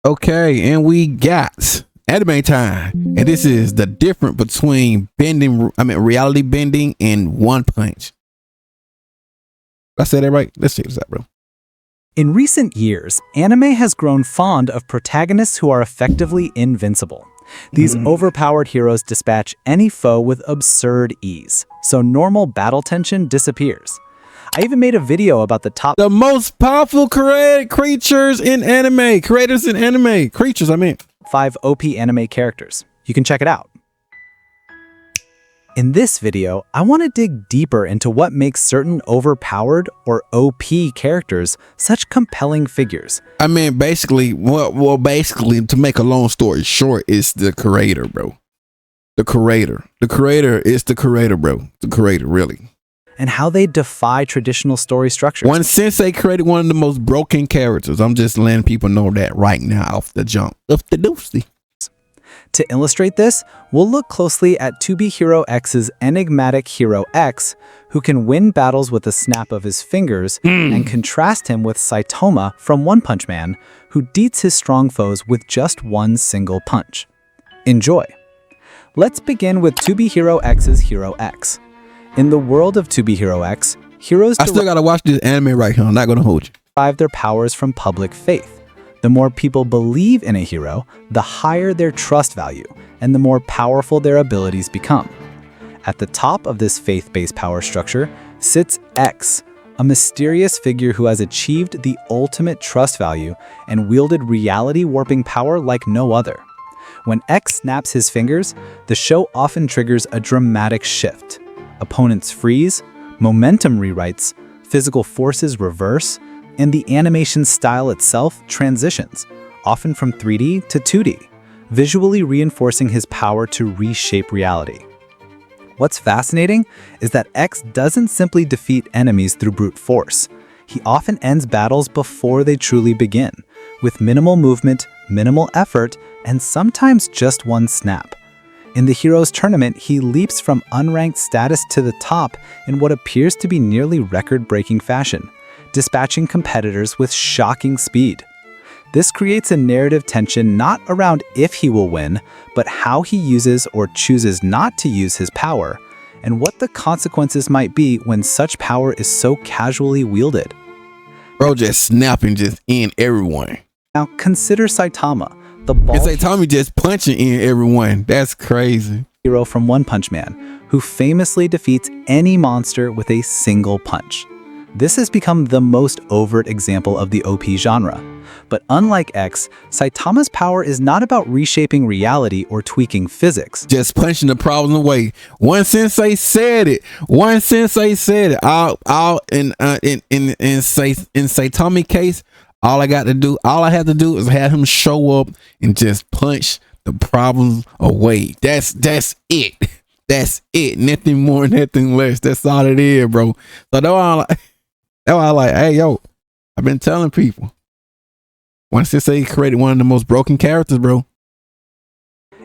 Okay, and we got anime time. And this is the difference between reality bending and One Punch. I said that right? Let's check this out, bro. In recent years, anime has grown fond of protagonists who are effectively invincible. These overpowered heroes dispatch any foe with absurd ease, so normal battle tension disappears. I even made a video about the most powerful creators in anime. 5 OP anime characters. You can check it out. In this video, I want to dig deeper into what makes certain overpowered or OP characters such compelling figures. Basically, to make a long story short, it's the creator, bro. The creator is the creator, bro. The creator, really. And how they defy traditional story structures. One Sensei created one of the most broken characters. I'm just letting people know that right now off the jump. Off the doosey. To illustrate this, we'll look closely at 2B Hero X's enigmatic Hero X, who can win battles with a snap of his fingers, and contrast him with Saitama from One Punch Man, who deets his strong foes with just one single punch. Enjoy! Let's begin with 2B Hero X's Hero X. In the world of 2B Hero X, heroes I still gotta watch this anime right here. I'm not gonna hold you. derive their powers from public faith. The more people believe in a hero, the higher their trust value, and the more powerful their abilities become. At the top of this faith-based power structure sits X, a mysterious figure who has achieved the ultimate trust value and wielded reality-warping power like no other. When X snaps his fingers, the show often triggers a dramatic shift. Opponents freeze, momentum rewrites, physical forces reverse, and the animation style itself transitions, often from 3D to 2D, visually reinforcing his power to reshape reality. What's fascinating is that X doesn't simply defeat enemies through brute force. He often ends battles before they truly begin, with minimal movement, minimal effort, and sometimes just one snap. In the Heroes Tournament, he leaps from unranked status to the top in what appears to be nearly record-breaking fashion, dispatching competitors with shocking speed. This creates a narrative tension not around if he will win, but how he uses or chooses not to use his power, and what the consequences might be when such power is so casually wielded. Bro, just snapping just in everyone. Now consider Saitama, the bald Saitama just punching in everyone. That's crazy. hero from One Punch Man, who famously defeats any monster with a single punch. This has become the most overt example of the OP genre. But unlike X, Saitama's power is not about reshaping reality or tweaking physics. Just punching the problems away. One Sensei said it. In Saitama's case, all I have to do is have him show up and just punch the problems away. That's it. That's it. Nothing more, nothing less. That's all it is, bro. So that's why I like, hey, yo, I've been telling people. Once they say he created one of the most broken characters, bro.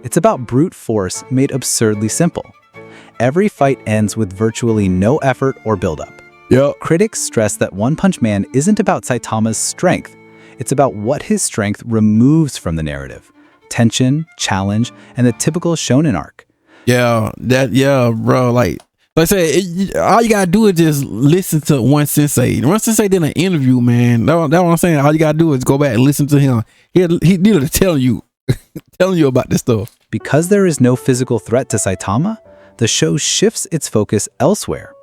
It's about brute force made absurdly simple. Every fight ends with virtually no effort or buildup. Yep. Critics stress that One Punch Man isn't about Saitama's strength. It's about what his strength removes from the narrative. Tension, challenge, and the typical shonen arc. Yeah, bro. Like I said, all you gotta do is just listen to One Sensei. One Sensei did an interview, man. That's what I'm saying. All you gotta do is go back and listen to him. He literally telling you about this stuff. Because there is no physical threat to Saitama, the show shifts its focus elsewhere,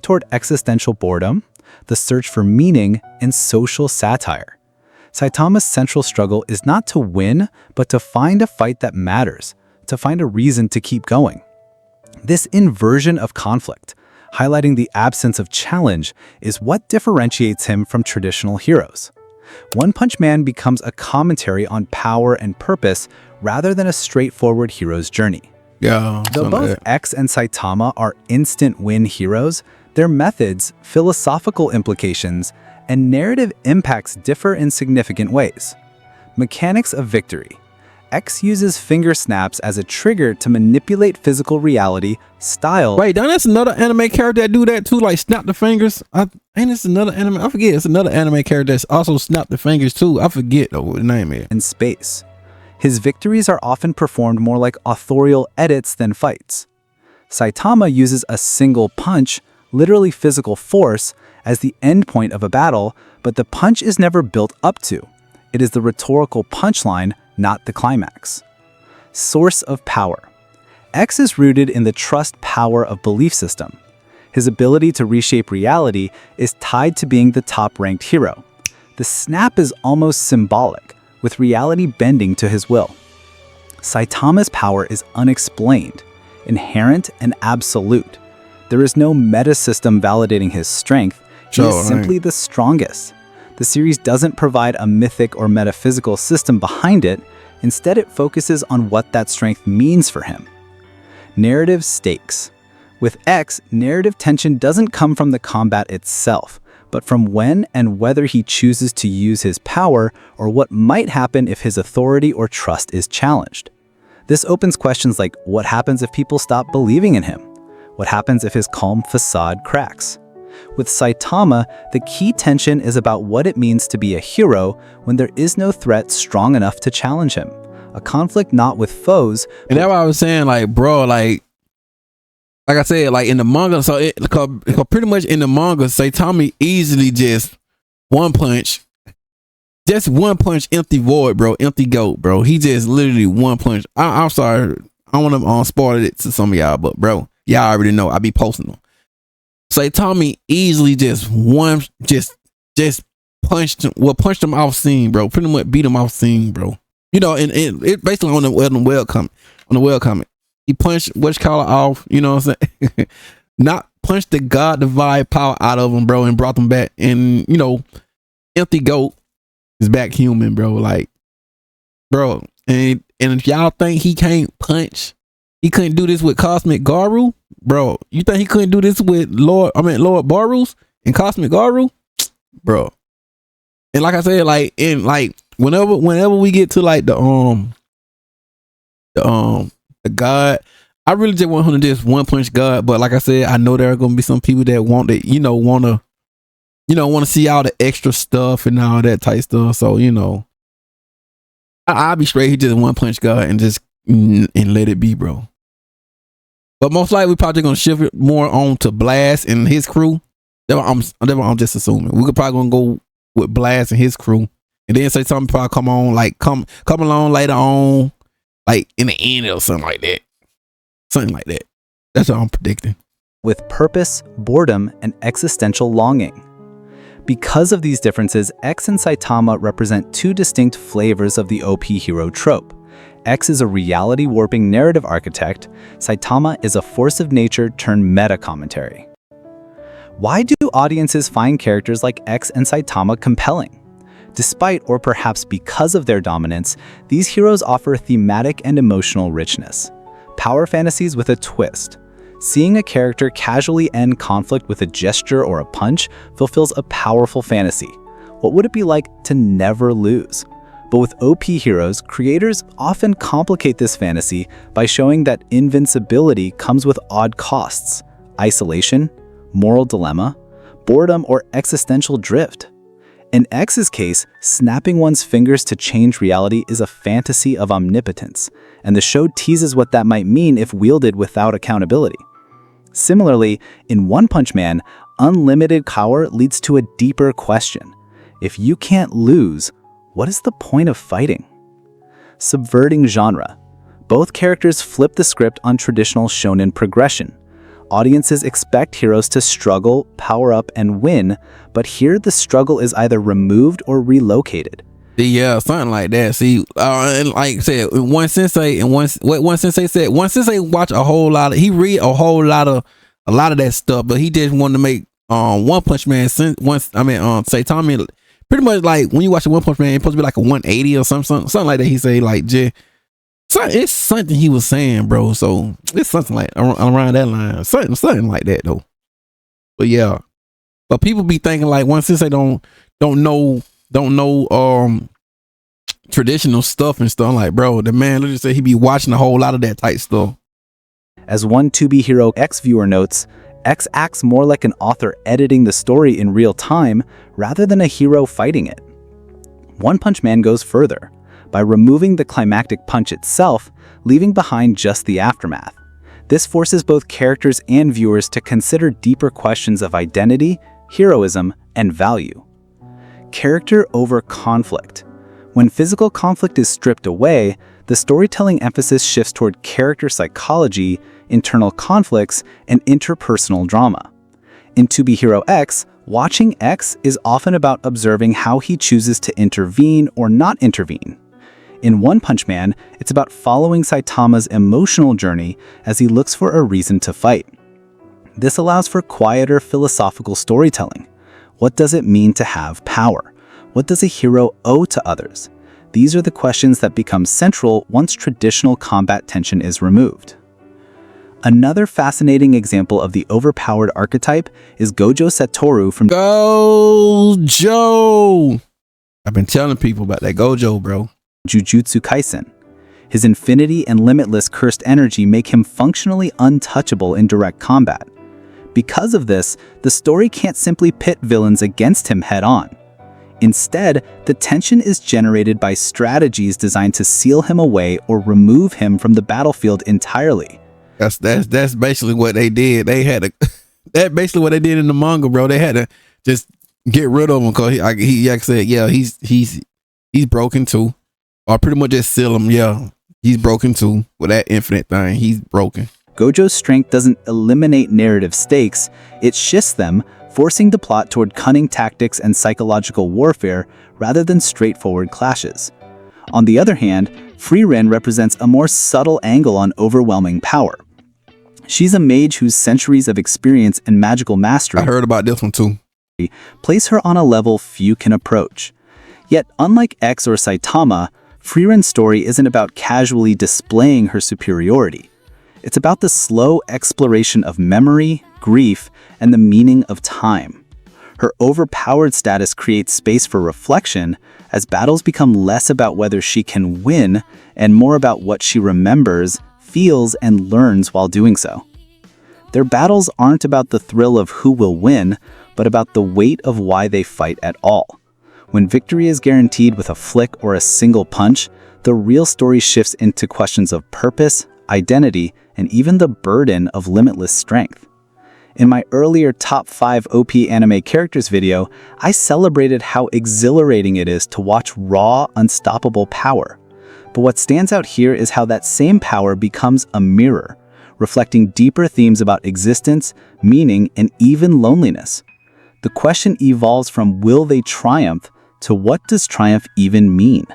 toward existential boredom, the search for meaning, and social satire. Saitama's central struggle is not to win, but to find a fight that matters, to find a reason to keep going. This inversion of conflict, highlighting the absence of challenge, is what differentiates him from traditional heroes. One Punch Man becomes a commentary on power and purpose rather than a straightforward hero's journey. Yeah. Though both X and Saitama are instant win heroes, their methods, philosophical implications, and narrative impacts differ in significant ways. Mechanics of victory. X uses finger snaps as a trigger to manipulate physical reality, style. Wait, that's another anime character that do that too, like snap the fingers. Ain't this another anime? I forget. It's another anime character that's also snap the fingers too. I forget though what the name is. In space. His victories are often performed more like authorial edits than fights. Saitama uses a single punch, literally physical force, as the endpoint of a battle, but the punch is never built up to. It is the rhetorical punchline, not the climax. Source of power. X is rooted in the trust power of belief system. His ability to reshape reality is tied to being the top-ranked hero. The snap is almost symbolic, with reality bending to his will. Saitama's power is unexplained, inherent and absolute. There is no meta system validating his strength. He is simply the strongest. The series doesn't provide a mythic or metaphysical system behind it. Instead, it focuses on what that strength means for him. Narrative stakes. With X, narrative tension doesn't come from the combat itself, but from when and whether he chooses to use his power or what might happen if his authority or trust is challenged. This opens questions like, what happens if people stop believing in him? What happens if his calm facade cracks? With Saitama, the key tension is about what it means to be a hero when there is no threat strong enough to challenge him. A conflict not with foes. And that's why I was saying, like, bro, like I said, like in the manga, so pretty much in the manga, Saitama easily just one punch empty void, bro, empty goat, bro. He just literally one punch. I'm sorry, I want to spoil it to some of y'all, but bro, y'all already know I be posting them. Saitama easily just punched him off scene, bro. Pretty much beat him off scene, bro. You know, and it basically on the webcomic. He punched Witchcaller off, you know what I'm saying? Not punched the God divine power out of him, bro, and brought them back. And, you know, empty goat is back human, bro. Like, bro, and if y'all think he can't punch, he couldn't do this with Cosmic Garu, bro. You think he couldn't do this with Lord Barus and Cosmic Garu? Bro. And like I said, like whenever we get to like the God, I really just want him to just one punch God. But like I said, I know there are gonna be some people that want to see all the extra stuff and all that type stuff. So, you know, I'll be straight. He just one punch God and just and let it be, bro. But most likely, we're probably gonna shift it more on to Blast and his crew. That's what I'm just assuming. We could probably gonna go with Blast and his crew, and then say something probably come along later on, like in the end or something like that. Something like that. That's what I'm predicting. With purpose, boredom, and existential longing. Because of these differences, X and Saitama represent two distinct flavors of the OP hero trope. X is a reality-warping narrative architect. Saitama is a force of nature turned meta-commentary. Why do audiences find characters like X and Saitama compelling? Despite, or perhaps because of their dominance, these heroes offer thematic and emotional richness. Power fantasies with a twist. Seeing a character casually end conflict with a gesture or a punch fulfills a powerful fantasy. What would it be like to never lose? But with OP heroes, creators often complicate this fantasy by showing that invincibility comes with odd costs: isolation, moral dilemma, boredom, or existential drift. In X's case, snapping one's fingers to change reality is a fantasy of omnipotence, and the show teases what that might mean if wielded without accountability. Similarly, in One Punch Man, unlimited power leads to a deeper question. If you can't lose, what is the point of fighting? Subverting genre. Both characters flip the script on traditional shonen progression. Audiences expect heroes to struggle, power up, and win, but here the struggle is either removed or relocated. Yeah, something like that. See, and like I said, one sensei watch a whole lot of, he read a lot of that stuff, but he just wanted to make One Punch Man Saitama pretty much like when you watch a One Punch Man, it's supposed to be like a 180 or something like that. He say like it's something he was saying, bro. So it's something like around that line, something like that though. But yeah, but people be thinking like One Sensei don't know traditional stuff and stuff. Like, bro, the man literally said he be watching a whole lot of that type stuff. As one To-Be Hero X viewer notes, X acts more like an author editing the story in real time rather than a hero fighting it. One Punch Man goes further, by removing the climactic punch itself, leaving behind just the aftermath. This forces both characters and viewers to consider deeper questions of identity, heroism, and value. Character over conflict. When physical conflict is stripped away, the storytelling emphasis shifts toward character psychology, internal conflicts, and interpersonal drama. In To-Be Hero X, watching X is often about observing how he chooses to intervene or not intervene. In One Punch Man, it's about following Saitama's emotional journey as he looks for a reason to fight. This allows for quieter philosophical storytelling. What does it mean to have power? What does a hero owe to others? These are the questions that become central once traditional combat tension is removed. Another fascinating example of the overpowered archetype is Gojo Satoru from Gojo! I've been telling people about that Gojo, bro. Jujutsu Kaisen. His infinity and limitless cursed energy make him functionally untouchable in direct combat. Because of this, the story can't simply pit villains against him head-on. Instead, the tension is generated by strategies designed to seal him away or remove him from the battlefield entirely. That's basically what they did. They had to. That's basically what they did in the manga, bro. They had to just get rid of him because he like I said, yeah, he's broken too, or pretty much just seal him. Yeah, he's broken too with that infinite thing. He's broken. Gojo's strength doesn't eliminate narrative stakes; it shifts them, forcing the plot toward cunning tactics and psychological warfare rather than straightforward clashes. On the other hand, Frieren represents a more subtle angle on overwhelming power. She's a mage whose centuries of experience and magical mastery, I heard about this one too, place her on a level few can approach. Yet, unlike X or Saitama, Frieren's story isn't about casually displaying her superiority. It's about the slow exploration of memory, grief, and the meaning of time. Her overpowered status creates space for reflection as battles become less about whether she can win and more about what she remembers, feels, and learns while doing so. Their battles aren't about the thrill of who will win, but about the weight of why they fight at all. When victory is guaranteed with a flick or a single punch, the real story shifts into questions of purpose, identity, and even the burden of limitless strength. In my earlier top 5 OP anime characters video, I celebrated how exhilarating it is to watch raw, unstoppable power. But what stands out here is how that same power becomes a mirror, reflecting deeper themes about existence, meaning, and even loneliness. The question evolves from will they triumph to what does triumph even mean?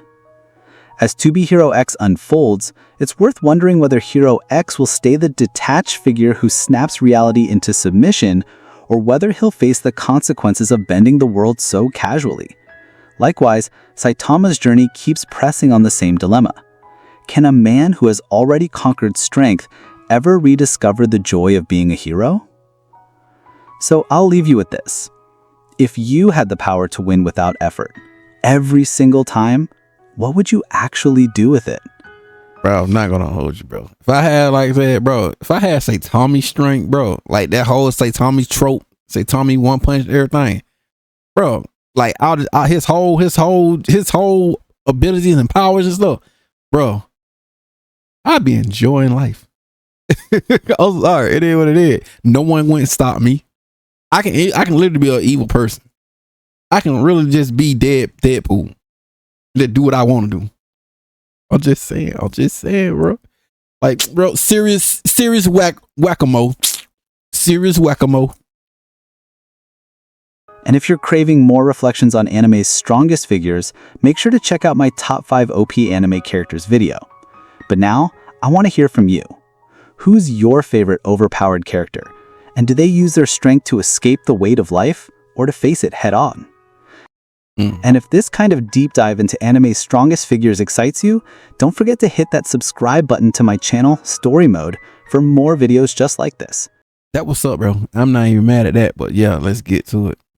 As To-Be Hero X unfolds, it's worth wondering whether Hero X will stay the detached figure who snaps reality into submission, or whether he'll face the consequences of bending the world so casually. Likewise, Saitama's journey keeps pressing on the same dilemma. Can a man who has already conquered strength ever rediscover the joy of being a hero? So I'll leave you with this. If you had the power to win without effort, every single time, what would you actually do with it? Bro, I'm not gonna hold you, bro. If I had, like I said, bro, if I had Saitama's strength, bro, like that whole Saitama's trope, Saitama one punch everything, bro, like his whole abilities and powers and stuff, bro, I'd be enjoying life. I'm sorry, it is what it is. No one wouldn't stop me. I can literally be an evil person. I can really just be Deadpool. Just do what I want to do. I'm just saying, bro. Like, bro, serious whack-a-mole. Serious whack-a-mole. And if you're craving more reflections on anime's strongest figures, make sure to check out my top 5 OP anime characters video. But now, I want to hear from you. Who's your favorite overpowered character? And do they use their strength to escape the weight of life or to face it head-on? And if this kind of deep dive into anime's strongest figures excites you, don't forget to hit that subscribe button to my channel, Story Mode, for more videos just like this. That what's up, bro. I'm not even mad at that, but yeah, let's get to it.